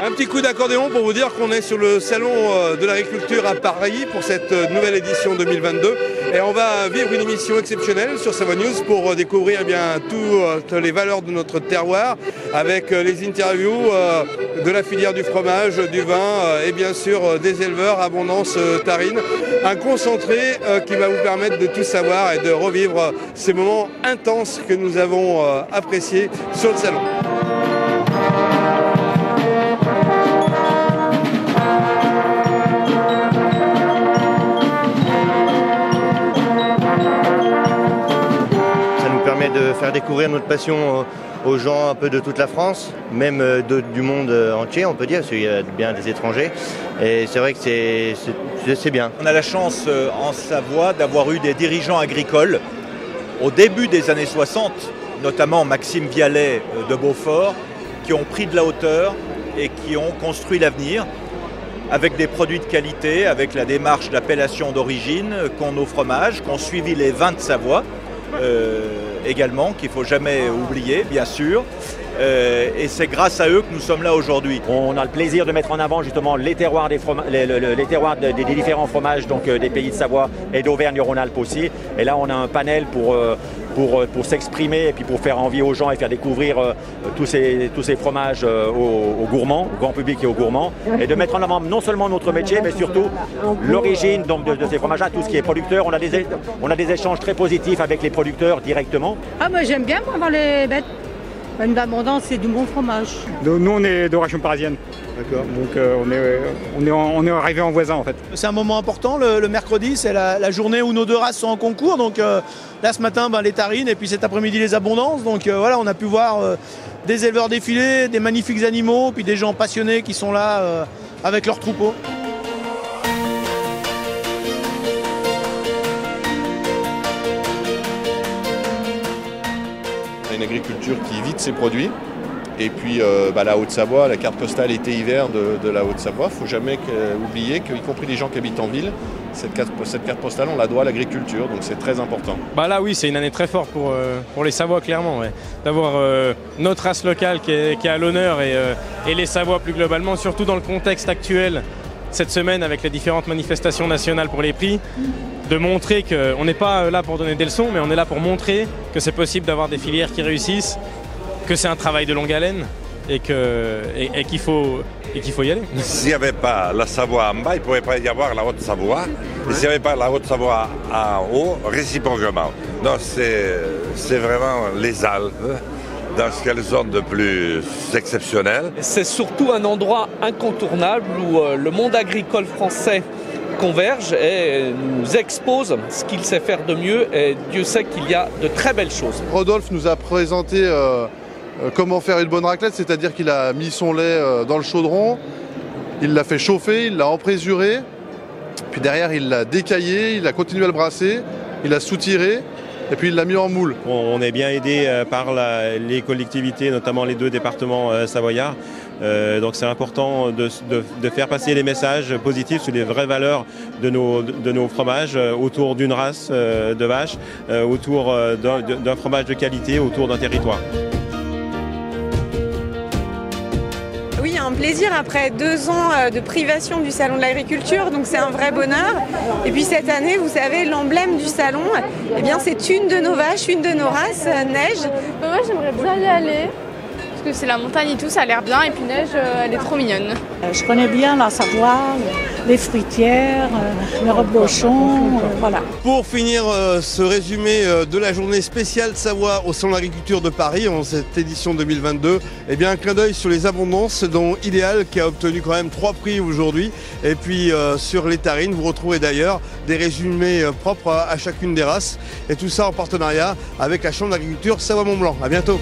Un petit coup d'accordéon pour vous dire qu'on est sur le salon de l'agriculture à Paris pour cette nouvelle édition 2022 et on va vivre une émission exceptionnelle sur Savoie News pour découvrir toutes les valeurs de notre terroir avec les interviews de la filière du fromage, du vin et bien sûr des éleveurs Abondance Tarine. Un concentré qui va vous permettre de tout savoir et de revivre ces moments intenses que nous avons appréciés sur le salon. De faire découvrir notre passion aux gens un peu de toute la France, même du monde entier, on peut dire, parce qu'il y a bien des étrangers. Et c'est vrai que c'est bien. On a la chance en Savoie d'avoir eu des dirigeants agricoles au début des années 60, notamment Maxime Vialet de Beaufort, qui ont pris de la hauteur et qui ont construit l'avenir avec des produits de qualité, avec la démarche d'appellation d'origine qu'ont nos fromages, qu'ont suivi les vins de Savoie. Également, qu'il ne faut jamais oublier, bien sûr. Et c'est grâce à eux que nous sommes là aujourd'hui. On a le plaisir de mettre en avant justement les terroirs des différents fromages, donc des pays de Savoie et d'Auvergne-Rhône-Alpes aussi. Et là, on a un panel pour s'exprimer et puis pour faire envie aux gens et faire découvrir tous ces fromages aux gourmands, au grand public et aux gourmands. Et de mettre en avant non seulement notre métier, mais surtout l'origine de ces fromages-là, tout ce qui est producteur. On a des échanges très positifs avec les producteurs directement. Ah, moi j'aime bien voir les bêtes. Une abondance, c'est du bon fromage. Nous, on est de région parisienne. D'accord. Donc on est arrivé en voisin en fait. C'est un moment important, le mercredi, c'est la journée où nos deux races sont en concours. Donc là ce matin, les Tarines et puis cet après-midi les Abondances. Donc voilà, on a pu voir des éleveurs défiler, des magnifiques animaux, puis des gens passionnés qui sont là avec leurs troupeaux. Une agriculture qui vit de ses produits. Et puis la Haute-Savoie, la carte postale été-hiver de la Haute-Savoie, il ne faut jamais oublier qu'y compris les gens qui habitent en ville, cette carte postale, on la doit à l'agriculture, donc c'est très important. Là oui, c'est une année très forte pour les Savoies, clairement. Ouais. D'avoir notre race locale qui est à l'honneur et les Savoies plus globalement, surtout dans le contexte actuel, cette semaine avec les différentes manifestations nationales pour les prix, de montrer qu'on n'est pas là pour donner des leçons, mais on est là pour montrer que c'est possible d'avoir des filières qui réussissent, que c'est un travail de longue haleine et qu'il faut y aller. S'il n'y avait pas la Savoie en bas, il ne pourrait pas y avoir la Haute-Savoie. Et s'il n'y avait pas la Haute-Savoie en haut, réciproquement. Donc c'est vraiment les Alpes dans ce qu'elles ont de plus exceptionnel. C'est surtout un endroit incontournable où le monde agricole français converge et nous expose ce qu'il sait faire de mieux, et Dieu sait qu'il y a de très belles choses. Rodolphe nous a présenté comment faire une bonne raclette, c'est-à-dire qu'il a mis son lait dans le chaudron, il l'a fait chauffer, il l'a emprésuré, puis derrière il l'a décaillé, il a continué à le brasser, il a soutiré, et puis il l'a mis en moule. On est bien aidé par les collectivités, notamment les deux départements savoyards. Donc c'est important de faire passer les messages positifs sur les vraies valeurs de nos fromages autour d'une race de vache, autour d'un fromage de qualité, autour d'un territoire. Oui, un plaisir après 2 ans de privation du Salon de l'Agriculture, donc c'est un vrai bonheur. Et puis cette année, vous savez, l'emblème du salon, c'est une de nos vaches, une de nos races, Neige. Moi j'aimerais bien y aller, parce que c'est la montagne et tout, ça a l'air bien, et puis Neige, elle est trop mignonne. Je connais bien la Savoie, les fruitières, les reblochons, voilà. Pour finir ce résumé de la journée spéciale Savoie au Salon de l'Agriculture de Paris en cette édition 2022, un clin d'œil sur les Abondances, dont Idéal qui a obtenu quand même 3 prix aujourd'hui. Et puis sur les Tarines, vous retrouverez d'ailleurs des résumés propres à chacune des races. Et tout ça en partenariat avec la Chambre d'agriculture Savoie-Mont-Blanc. À bientôt.